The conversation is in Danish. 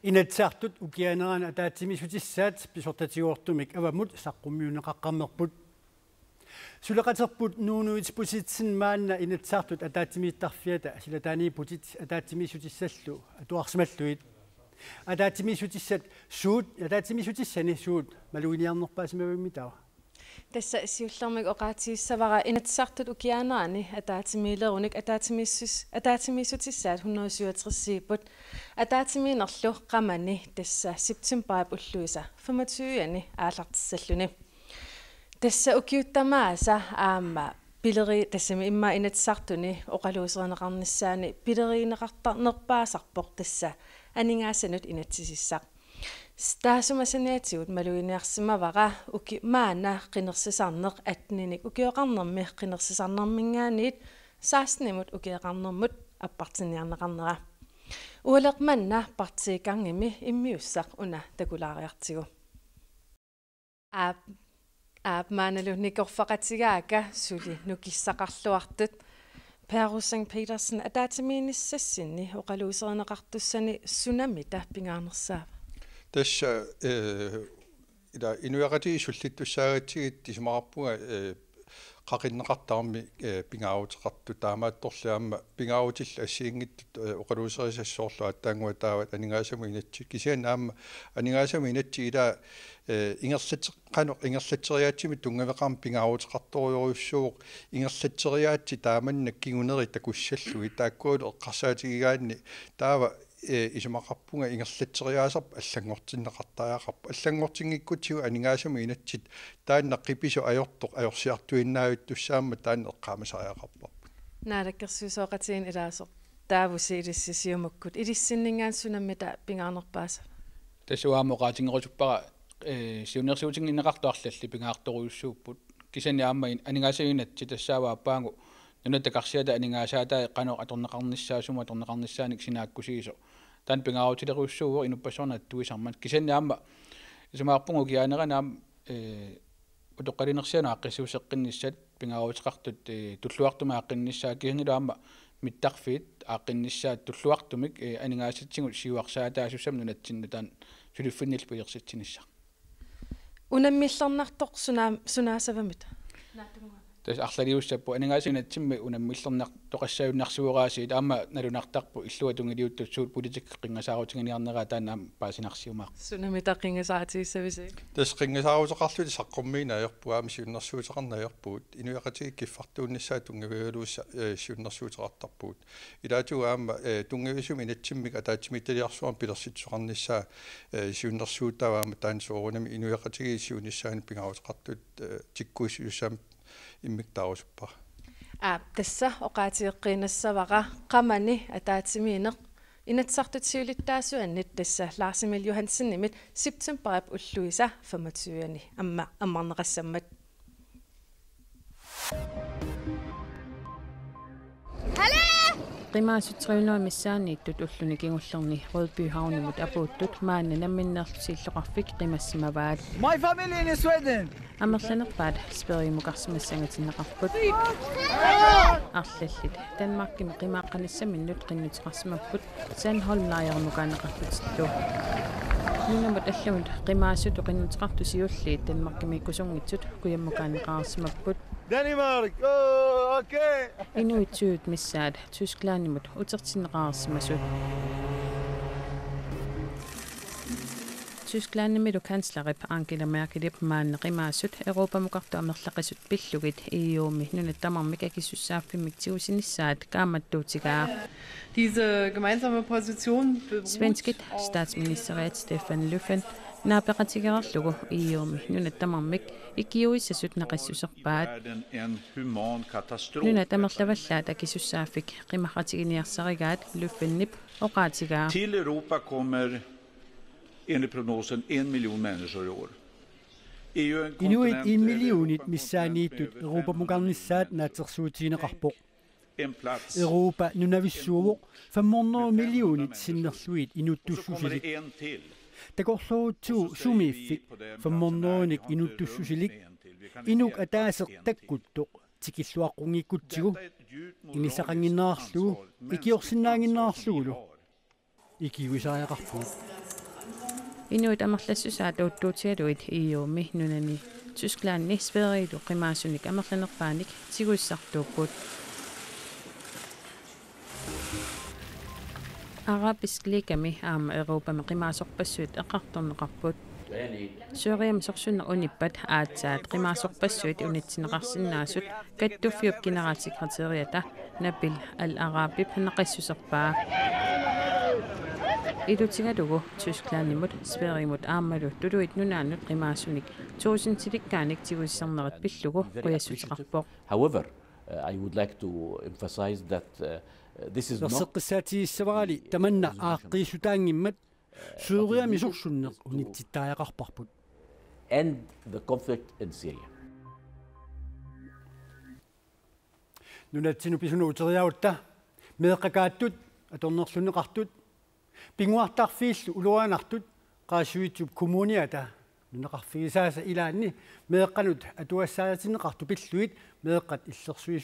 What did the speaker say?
Inatsartut ukianerana ataatimisutissat pisortatiuortumik avamut saqqummiuneqaqqarnerput suleqaterput nuunuit pusitsin maanna inatsartut ataatimiittarfiata silataaniiputit ataatimisutисsallu atuarsimalluit ataatimisutissat suut ataatimisutissani suut maluiniarnerpaasimavimmitаа tässä siullermik oqaatiissavara inatsartut ukianerani ataatimiilerunik ataatimissutissaat 167 ataatimiinerlu qamani tässä september ulluisa 25 aalartissalluni tässä ukiuttamaasa aamma pileri tässä imma inatsartuni oqaluusereneqarnissaani pileriineqartarnerpaasarpoq tässä aningaassanut inatsisissaq Staasumasaniatiut maluiniarsimavara uki maana qinersisarneq atninik ukioqarnermi qinersisarnermingaaniit saasnimut ukieqarnermut appartiniarneqarnera ualeqmanna partiikarngimi immiussaq una takulaariartigu maanalu nikorfaqatigaaka suli nukissaqarluartut Perusang Petersen ataatimiinissassinni oqaluusereneqartussani sunamita pingaarnersaava tässä ida inuaqati sullittussaagatigit tismaarpuga qaqinneqartarmi pingaawuteqartu taamaattorlaamma pingaawutilla assiingittut oqaluuserisassoorlu attaangua taavat aningaasami inatsi kisianaamma aningaasami inatsi ida ingerlateriaatimi tungaveqarm pingaawuteqartoriorussuuq ingerlateriaatsi taamanna kiguneri takussallu taakkuulu eqqarsaatigigaanni taava ismaqarpunga ingerlateriaasarp allangortinneqartaaaqarp allangortingikkutigu aningaasami inatsit taanneqqipisu ajortoq ajorsiartuinnaavit tussaamma taanne eqqaamisariaqarparp naalakkersuusoqatiin ilaasoq taavusi ilissisiumukkut ilissinningaansunammita pingaarnerpaasa tasuaamoqaatingerusuppara siunersuutinginneqartuarlalli pingaartoruussuupput kisaniaamma aningaasami inatsi tassaavaappaangu nunatakarsiata aningaasaataa qano atorneqarnissaasuma atorneqarnissaanik sinaakkusiiso tan pingaawutileruussuugo inuppasorna tuisarmat kisaniaamma isumaarpungu kiaaneranaam utoqqalinersiana aqqissuuseqqinissat pingaawutiqartut tulluartuma aqqinnissaa kisanilaamma mittarfiit aqqinnissaat tulluartumik aningaasatsingut siuarsaataasussam nunatsinnutaan suliffinnil puyersitsinissa unammillernertoq sunaasavamit tas arlaliussappu aningaasiunatsimmi unammillernar toqassayunnarsuuraasiit aamma nalunartarpu illuatungiliuttussuut politikkaqingasaarutinganiarneraa taannaam paasinarsiumaaq sunamita qingasaatiissavisi tas qingasaaruteqarluli saqqummiinaayorpuaami siunnersuuteqarnayorpuut inuaqatigi kiffartuunnissaa tungaviuluussa siunnersuuteqartarpuut ilaatugu aamma tungavisum inatsimmik ataatimittaliarsuarm pilersitsoqarnissaa siunnersuutaavaama taansuurunami inuaqatigi siunissaani pingaruteqartut tikkuissuussam immiktaarusuppar tässä oqaatiiqqinassavaqa qamani ataatimiineq inatsartutsiulittaasuannit tässä Lars-Emil Johansen-nimit september ulluisa 25 ammarneqassammat qimaasuttriunuamissaaniittut ulluni kingullerni Rødbyhavnimut apuuttut maanna namminnerlusiilloqarfik qimassimavaat My family in Sweden амерланерпаат сперимукарсимассангатиннеқарпут арлаллит Данмаркими қимааққаниссаминнут қиннутеқарсимаппут Сандholm-лаajермукаанеқарпутиллу нунамут алламут қимаасуту қиннутеқартусиуллиит Данмаркими кусунгитсут куяммукаанеқарсимаппут Denmark okay инуитсуут миссаат Тусклаанимут утертиннеқарсимасут Tysklandnimilu kanslerip Angela Merkelip maanneqimaasut Euroopamukарtu амерлақисут пиллугит EU-ми нунаттамармик акиссуссааффиммик тигусинissaat кааматтуутигаа Diese gemeinsame Position Svenskit Statsministeriet Stefan Löfven naapеqatigererlugu EU-ми нунаттамармик икиуиссасут неқиссусерпаат нунатамерлаваллаат акиссуссааффик қимақатигиниарсаригаат Löfvenнип оqaatigaa Till Europa kommer enligt prognosen 1 miljon människor i år. Inuit 1 miljonit missaaniittut Euroopamukарnissaat naatersuutiineqarpoq Europa nunavissuuvoq 500 miljonit sinnerluit inuttussusilik takorluutsuu sumiiffik 500nik inuttussusilik inuk ataaseq takkuttoq tikilluaqqungikkutigu inisaqanginnaarlugu ikiorsinnaanginnaarlugulu ikiuisariaqarpuut Inuit amerlassusaat uuttuutigaluit iiuumi nunani Tysklandni Sverilu qimaasunik amerlanerpaanik tiguissartuupput Arabisk liigami aama Euroopami qimaasorpassuit eqartorneqarput Syriem sorsunner unippat aatsaat qimaasorpassuit unitsineqarsinnaasut kattuffiup generaalsekretariata Nabil al-Arabib naqissuserpaa Ilutigalugu Tysklandimut Sverimut aammalu tuluit nunaannut qimaasunik tuusintilikaanik tiguissarnerit pillugu quyassutiqarpoq However, I would like to emphasize that this is not Seqqissaatiissavali tamanna aaqqisutaangimmat Syyriami sorsunneq unitsittaaqarparput end the conflict in Syria. Nunatsinu pisunuuteriautta meeqqakaattut atornerluneqartut pinguartarfiillu uluanartut qaasuitsup kommuniata nuneqarfigisaasa ilaanni meeqqanut atuassaatinneqartu pilluit meeqqat illersuisu